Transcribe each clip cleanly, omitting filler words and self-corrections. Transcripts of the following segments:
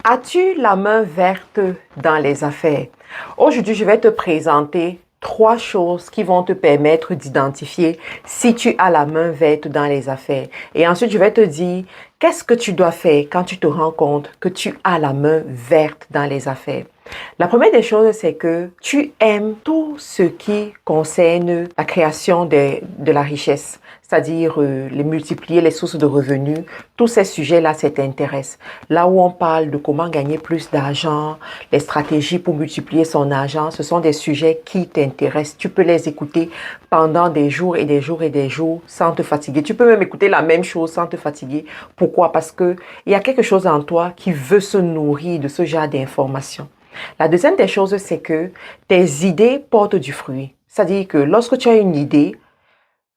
As-tu la main verte dans les affaires? Aujourd'hui, je vais te présenter trois choses qui vont te permettre d'identifier si tu as la main verte dans les affaires. Et ensuite, je vais te dire qu'est-ce que tu dois faire quand tu te rends compte que tu as la main verte dans les affaires. La première des choses, c'est que tu aimes tout ce qui concerne la création de la richesse, c'est-à-dire les multiplier les sources de revenus. Tous ces sujets-là, ça t'intéresse. Là où on parle de comment gagner plus d'argent, les stratégies pour multiplier son argent, ce sont des sujets qui t'intéressent. Tu peux les écouter pendant des jours et des jours et des jours sans te fatiguer. Tu peux même écouter la même chose sans te fatiguer. Pourquoi? Parce que il y a quelque chose en toi qui veut se nourrir de ce genre d'informations. La deuxième des choses, c'est que tes idées portent du fruit. C'est-à-dire que lorsque tu as une idée,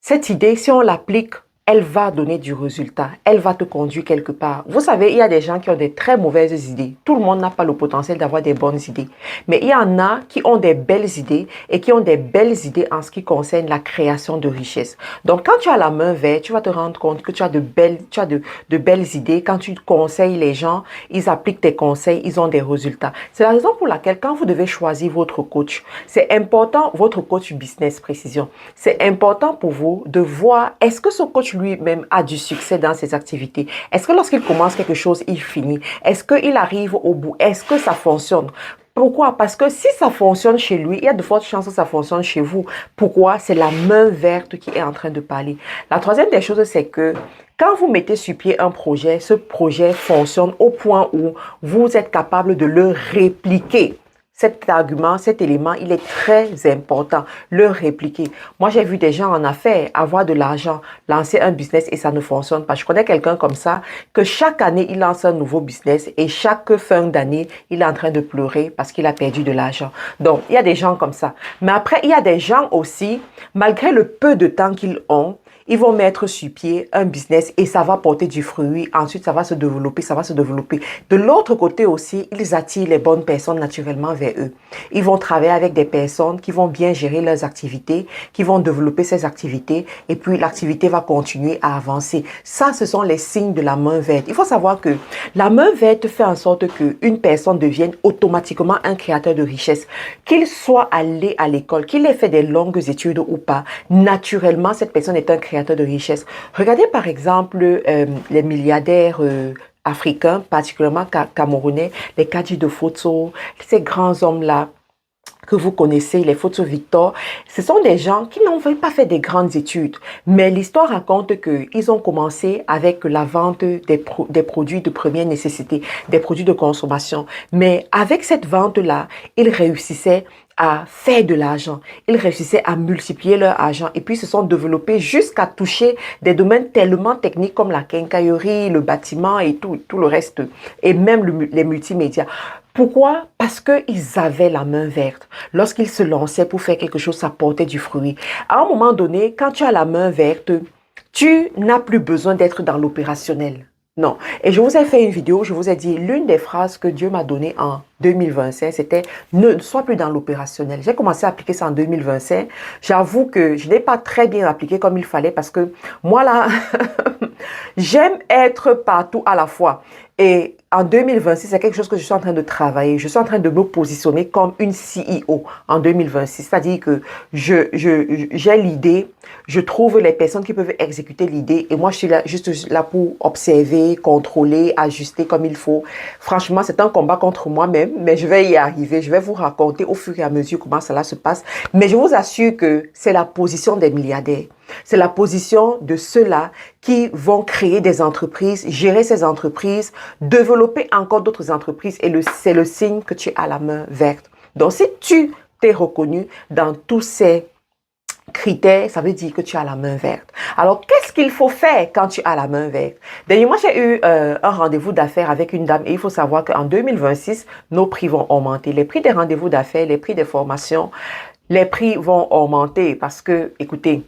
cette idée, si on l'applique, elle va donner du résultat. Elle va te conduire quelque part. Vous savez, il y a des gens qui ont des très mauvaises idées. Tout le monde n'a pas le potentiel d'avoir des bonnes idées. Mais il y en a qui ont des belles idées et qui ont des belles idées en ce qui concerne la création de richesse. Donc, quand tu as la main verte, tu vas te rendre compte que tu as de belles idées. Quand tu conseilles les gens, ils appliquent tes conseils, ils ont des résultats. C'est la raison pour laquelle, quand vous devez choisir votre coach, c'est important, votre coach business précision, c'est important pour vous de voir est-ce que ce coach lui-même a du succès dans ses activités. Est-ce que lorsqu'il commence quelque chose, il finit? Est-ce qu'il arrive au bout? Est-ce que ça fonctionne? Pourquoi? Parce que si ça fonctionne chez lui, il y a de fortes chances que ça fonctionne chez vous. Pourquoi? C'est la main verte qui est en train de parler. La troisième des choses, c'est que quand vous mettez sur pied un projet, ce projet fonctionne au point où vous êtes capable de le répliquer. Cet argument, cet élément, il est très important, le répliquer. Moi, j'ai vu des gens en affaires avoir de l'argent, lancer un business et ça ne fonctionne pas. Je connais quelqu'un comme ça, que chaque année, il lance un nouveau business et chaque fin d'année, il est en train de pleurer parce qu'il a perdu de l'argent. Donc, il y a des gens comme ça. Mais après, il y a des gens aussi, malgré le peu de temps qu'ils ont, ils vont mettre sur pied un business et ça va porter du fruit. Ensuite, ça va se développer, ça va se développer. De l'autre côté aussi, ils attirent les bonnes personnes naturellement vers eux. Ils vont travailler avec des personnes qui vont bien gérer leurs activités, qui vont développer ces activités et puis l'activité va continuer à avancer. Ça, ce sont les signes de la main verte. Il faut savoir que la main verte fait en sorte qu'une personne devienne automatiquement un créateur de richesse. Qu'il soit allé à l'école, qu'il ait fait des longues études ou pas, naturellement, cette personne est un créateur de richesse. Regardez par exemple les milliardaires africains, particulièrement camerounais, les Kadi de Photo, ces grands hommes-là que vous connaissez, les photos Victor, ce sont des gens qui n'ont pas fait des grandes études. Mais l'histoire raconte qu'ils ont commencé avec la vente des produits de première nécessité, des produits de consommation. Mais avec cette vente-là, ils réussissaient à faire de l'argent. Ils réussissaient à multiplier leur argent et puis se sont développés jusqu'à toucher des domaines tellement techniques comme la quincaillerie, le bâtiment et tout le reste, et même les multimédias. Pourquoi? Parce qu'ils avaient la main verte. Lorsqu'ils se lançaient pour faire quelque chose, ça portait du fruit. À un moment donné, quand tu as la main verte, tu n'as plus besoin d'être dans l'opérationnel. Non. Et je vous ai fait une vidéo, je vous ai dit, l'une des phrases que Dieu m'a donnée en 2025, c'était ne sois plus dans l'opérationnel. J'ai commencé à appliquer ça en 2025. J'avoue que je n'ai pas très bien appliqué comme il fallait parce que moi là, j'aime être partout à la fois. Et en 2026, c'est quelque chose que je suis en train de travailler. Je suis en train de me positionner comme une CEO en 2026. C'est-à-dire que j'ai l'idée, je trouve les personnes qui peuvent exécuter l'idée et moi, je suis là, juste là pour observer, contrôler, ajuster comme il faut. Franchement, c'est un combat contre moi-même, mais je vais y arriver. Je vais vous raconter au fur et à mesure comment cela se passe. Mais je vous assure que c'est la position des milliardaires. C'est la position de ceux-là qui vont créer des entreprises, gérer ces entreprises, développer encore d'autres entreprises et c'est le signe que tu as la main verte. Donc, si tu t'es reconnu dans tous ces critères, ça veut dire que tu as la main verte. Alors, qu'est-ce qu'il faut faire quand tu as la main verte? Dernièrement, j'ai eu un rendez-vous d'affaires avec une dame et il faut savoir qu'en 2026, nos prix vont augmenter. Les prix des rendez-vous d'affaires, les prix des formations, les prix vont augmenter parce que, écoutez,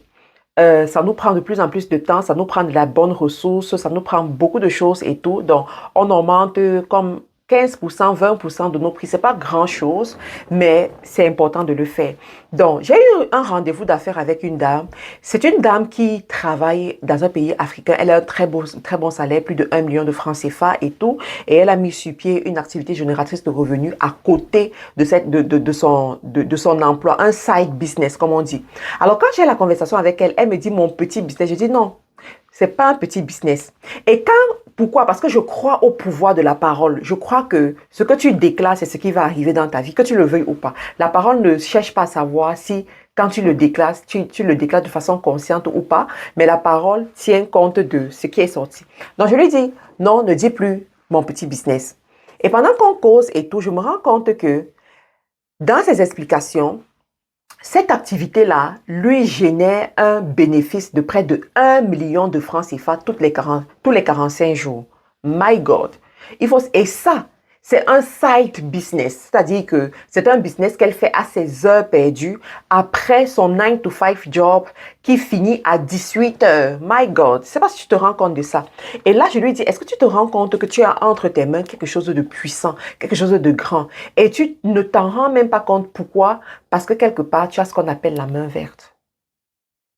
ça nous prend de plus en plus de temps, ça nous prend de la bonne ressource, ça nous prend beaucoup de choses et tout. Donc, on augmente comme 15%, 20% de nos prix. Ce n'est pas grand-chose, mais c'est important de le faire. Donc, j'ai eu un rendez-vous d'affaires avec une dame. C'est une dame qui travaille dans un pays africain. Elle a un très bon salaire, plus de 1 million de francs CFA et tout. Et elle a mis sur pied une activité génératrice de revenus à côté de son emploi, un side business, comme on dit. Alors, quand j'ai la conversation avec elle, elle me dit mon petit business. Je dis non. C'est pas un petit business. Pourquoi? Parce que je crois au pouvoir de la parole. Je crois que ce que tu déclares, c'est ce qui va arriver dans ta vie, que tu le veuilles ou pas. La parole ne cherche pas à savoir si, quand tu le déclares, tu le déclares de façon consciente ou pas, mais la parole tient compte de ce qui est sorti. Donc, je lui dis, non, ne dis plus mon petit business. Et pendant qu'on cause et tout, je me rends compte que dans ses explications, cette activité-là lui génère un bénéfice de près de 1 million de francs CFA tous les 45 jours. My God! Et ça, c'est un side business, c'est-à-dire que c'est un business qu'elle fait à ses heures perdues après son 9 to 5 job qui finit à 18 heures. My God! Je ne sais pas si tu te rends compte de ça. Et là, je lui dis, est-ce que tu te rends compte que tu as entre tes mains quelque chose de puissant, quelque chose de grand et tu ne t'en rends même pas compte. Pourquoi? Parce que quelque part, tu as ce qu'on appelle la main verte.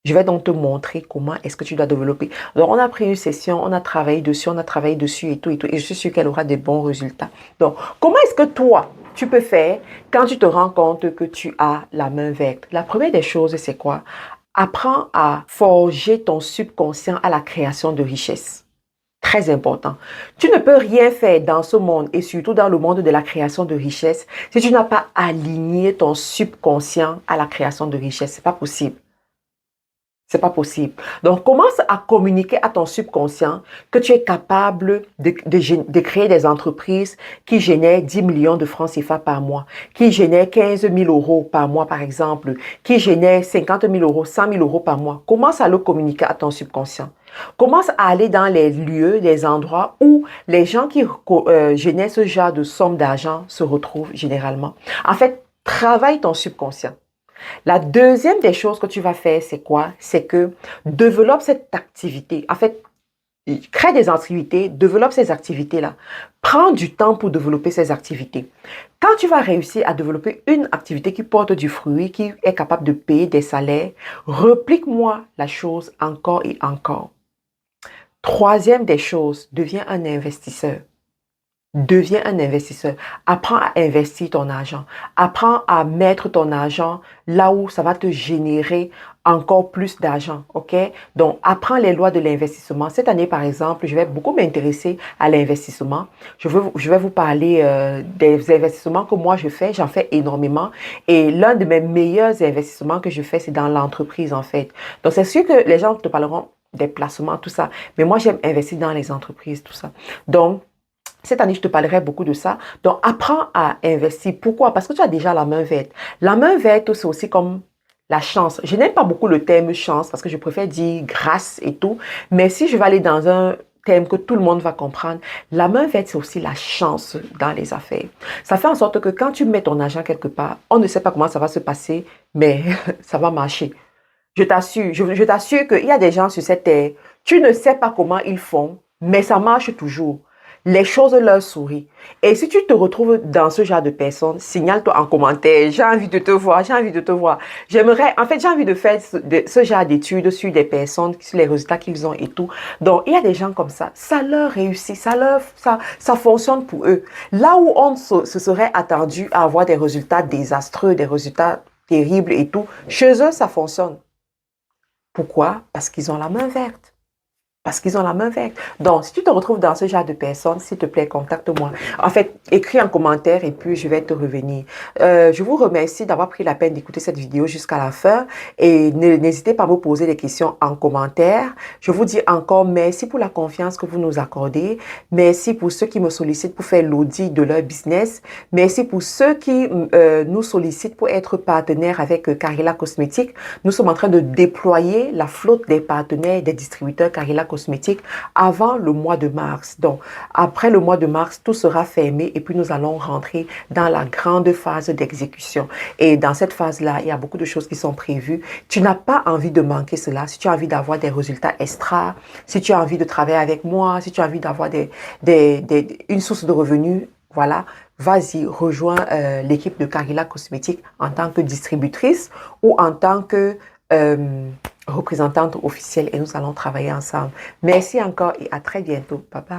Je vais donc te montrer comment est-ce que tu dois développer. Donc, on a pris une session, on a travaillé dessus et tout, et je suis sûre qu'elle aura des bons résultats. Donc, comment est-ce que toi, tu peux faire quand tu te rends compte que tu as la main verte? La première des choses, c'est quoi? Apprends à forger ton subconscient à la création de richesses. Très important. Tu ne peux rien faire dans ce monde et surtout dans le monde de la création de richesses si tu n'as pas aligné ton subconscient à la création de richesses. C'est pas possible. C'est pas possible. Donc, commence à communiquer à ton subconscient que tu es capable de créer des entreprises qui génèrent 10 millions de francs CFA par mois, qui génèrent 15 000 euros par mois, par exemple, qui génèrent 50 000 euros, 100 000 euros par mois. Commence à le communiquer à ton subconscient. Commence à aller dans les lieux, les endroits où les gens qui génèrent ce genre de somme d'argent se retrouvent généralement. En fait, travaille ton subconscient. La deuxième des choses que tu vas faire, c'est quoi? C'est que développe cette activité. En fait, crée des activités, développe ces activités-là. Prends du temps pour développer ces activités. Quand tu vas réussir à développer une activité qui porte du fruit, qui est capable de payer des salaires, replique-moi la chose encore et encore. Troisième des choses, deviens un investisseur. Deviens un investisseur. Apprends à investir ton argent. Apprends à mettre ton argent là où ça va te générer encore plus d'argent. OK? Donc, apprends les lois de l'investissement. Cette année, par exemple, je vais beaucoup m'intéresser à l'investissement. Je vais vous parler des investissements que moi je fais. J'en fais énormément. Et l'un de mes meilleurs investissements que je fais, c'est dans l'entreprise, en fait. Donc, c'est sûr que les gens te parleront des placements, tout ça. Mais moi, j'aime investir dans les entreprises, tout ça. Donc, cette année, je te parlerai beaucoup de ça. Donc, apprends à investir. Pourquoi? Parce que tu as déjà la main verte. La main verte, c'est aussi comme la chance. Je n'aime pas beaucoup le terme chance parce que je préfère dire grâce et tout. Mais si je vais aller dans un terme que tout le monde va comprendre, la main verte, c'est aussi la chance dans les affaires. Ça fait en sorte que quand tu mets ton argent quelque part, on ne sait pas comment ça va se passer, mais ça va marcher. Je t'assure qu'il y a des gens sur cette terre, tu ne sais pas comment ils font, mais ça marche toujours. Les choses leur sourient. Et si tu te retrouves dans ce genre de personnes, signale-toi en commentaire. J'ai envie de te voir, j'ai envie de te voir. J'ai envie de faire ce genre d'études sur des personnes, sur les résultats qu'ils ont et tout. Donc, il y a des gens comme ça leur réussit, ça fonctionne pour eux. Là où on se serait attendu à avoir des résultats désastreux, des résultats terribles et tout, chez eux, ça fonctionne. Pourquoi? Parce qu'ils ont la main verte. Parce qu'ils ont la main verte. Donc, si tu te retrouves dans ce genre de personnes, s'il te plaît, contacte-moi. En fait, écris un commentaire et puis je vais te revenir. Je vous remercie d'avoir pris la peine d'écouter cette vidéo jusqu'à la fin. Et n'hésitez pas à me poser des questions en commentaire. Je vous dis encore merci pour la confiance que vous nous accordez. Merci pour ceux qui me sollicitent pour faire l'audit de leur business. Merci pour ceux qui nous sollicitent pour être partenaires avec Carilla Cosmétiques. Nous sommes en train de déployer la flotte des partenaires, des distributeurs Carilla Cosmétiques avant le mois de mars. Donc, après le mois de mars, tout sera fermé et puis nous allons rentrer dans la grande phase d'exécution. Et dans cette phase-là, il y a beaucoup de choses qui sont prévues. Tu n'as pas envie de manquer cela. Si tu as envie d'avoir des résultats extra, si tu as envie de travailler avec moi, si tu as envie d'avoir une source de revenus, voilà, vas-y, rejoins l'équipe de Carilla Cosmétiques en tant que distributrice ou en tant que représentante officielle et nous allons travailler ensemble. Merci encore et à très bientôt. Bye bye.